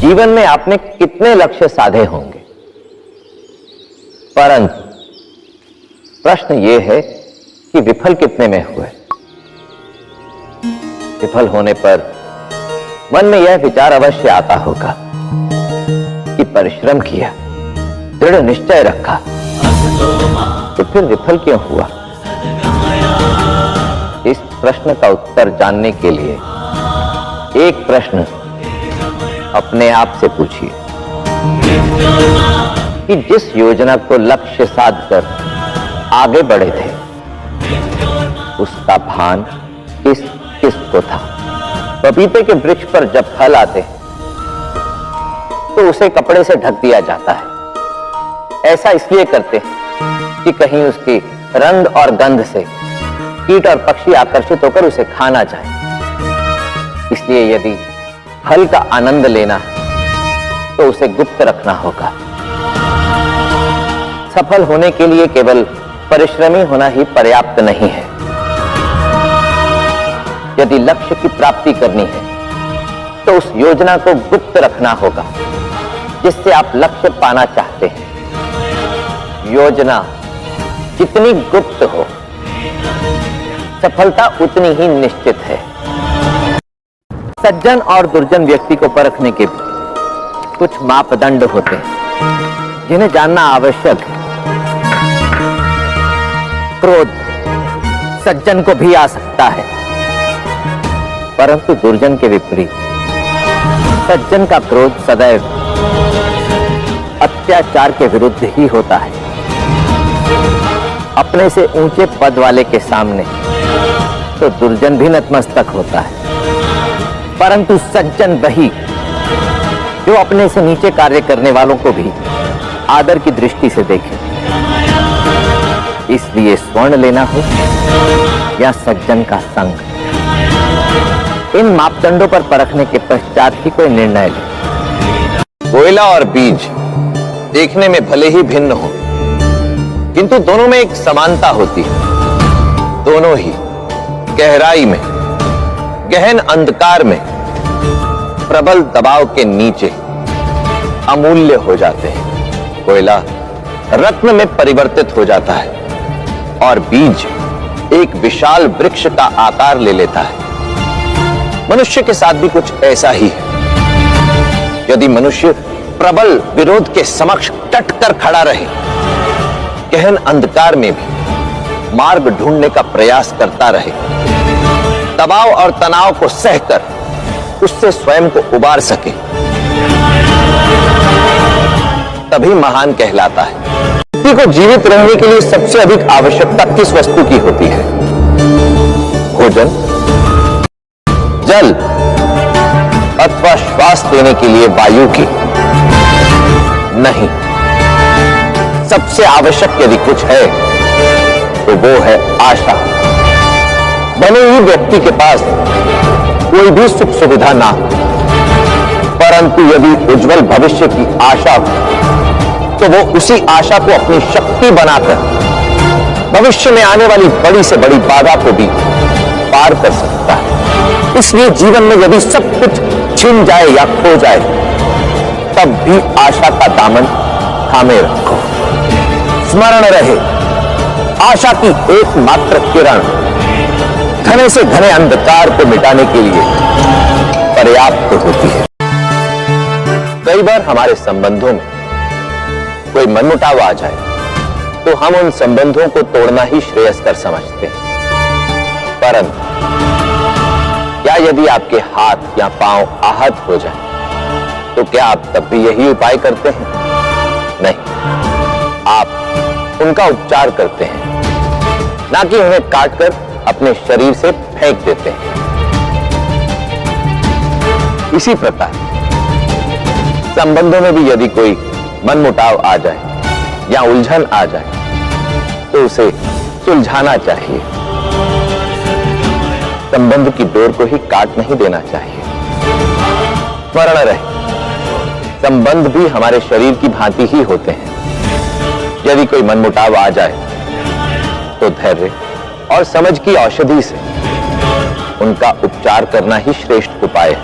जीवन में आपने कितने लक्ष्य साधे होंगे, परंतु प्रश्न यह है कि विफल कितने में हुए। विफल होने पर मन में यह विचार अवश्य आता होगा कि परिश्रम किया, दृढ़ निश्चय रखा, तो फिर विफल क्यों हुआ। इस प्रश्न का उत्तर जानने के लिए एक प्रश्न अपने आप से पूछिए कि जिस योजना को लक्ष्य साधकर आगे बढ़े थे, उसका भान किसको था। पपीते के वृक्ष पर जब फल आते तो उसे कपड़े से ढक दिया जाता है। ऐसा इसलिए करते हैं कि कहीं उसके रंग और गंध से कीट और पक्षी आकर्षित होकर उसे खा ना जाए। इसलिए यदि फल का आनंद लेना है तो उसे गुप्त रखना होगा। सफल होने के लिए केवल परिश्रमी होना ही पर्याप्त नहीं है। यदि लक्ष्य की प्राप्ति करनी है तो उस योजना को गुप्त रखना होगा जिससे आप लक्ष्य पाना चाहते हैं। योजना जितनी गुप्त हो, सफलता उतनी ही निश्चित है। सज्जन और दुर्जन व्यक्ति को परखने के भी कुछ मापदंड होते हैं जिन्हें जानना आवश्यक है। क्रोध सज्जन को भी आ सकता है, परंतु दुर्जन के विपरीत सज्जन का क्रोध सदैव अत्याचार के विरुद्ध ही होता है। अपने से ऊंचे पद वाले के सामने तो दुर्जन भी नतमस्तक होता है, परंतु सज्जन वही जो अपने से नीचे कार्य करने वालों को भी आदर की दृष्टि से देखे। इसलिए स्वर्ण लेना हो या सज्जन का संग, इन मापदंडों पर परखने के पश्चात ही कोई निर्णय ले। कोयला और बीज देखने में भले ही भिन्न हो, किंतु दोनों में एक समानता होती है। दोनों ही गहराई में, गहन अंधकार में, प्रबल दबाव के नीचे अमूल्य हो जाते हैं। कोयला रत्न में परिवर्तित हो जाता है और बीज एक विशाल वृक्ष का आकार ले लेता है। मनुष्य के साथ भी कुछ ऐसा ही है। यदि मनुष्य प्रबल विरोध के समक्ष डट कर खड़ा रहे, गहन अंधकार में भी मार्ग ढूंढने का प्रयास करता रहे, दबाव और तनाव को सहकर उससे स्वयं को उबार सके, तभी महान कहलाता है। व्यक्ति को जीवित रहने के लिए सबसे अधिक आवश्यकता किस वस्तु की होती है? भोजन, जल अथवा श्वास देने के लिए वायु की? नहीं। सबसे आवश्यक यदि कुछ है तो वो है आशा। भले ही व्यक्ति के पास कोई भी सुख सुविधा ना हो, परंतु यदि उज्जवल भविष्य की आशा हो तो वो उसी आशा को अपनी शक्ति बनाकर भविष्य में आने वाली बड़ी से बड़ी बाधा को भी पार कर सकता है। इसलिए जीवन में यदि सब कुछ छिन जाए या खो जाए, तब भी आशा का दामन थामे रखो। स्मरण रहे, आशा की एकमात्र किरण घने से घने अंधकार को मिटाने के लिए पर्याप्त होती है। कई बार हमारे संबंधों में कोई मनमुटाव आ जाए तो हम उन संबंधों को तोड़ना ही श्रेयस्कर समझते हैं। परंतु क्या यदि आपके हाथ या पांव आहत हो जाए तो क्या आप तब भी यही उपाय करते हैं? नहीं, आप उनका उपचार करते हैं, ना कि उन्हें काटकर अपने शरीर से फेंक देते हैं। इसी प्रकार संबंधों में भी यदि कोई मनमुटाव आ जाए या उलझन आ जाए तो उसे सुलझाना चाहिए। संबंध की डोर को ही काट नहीं देना चाहिए। स्मरण रहे, संबंध भी हमारे शरीर की भांति ही होते हैं। यदि कोई मनमुटाव आ जाए तो धैर्य और समझ की औषधि से उनका उपचार करना ही श्रेष्ठ उपाय है।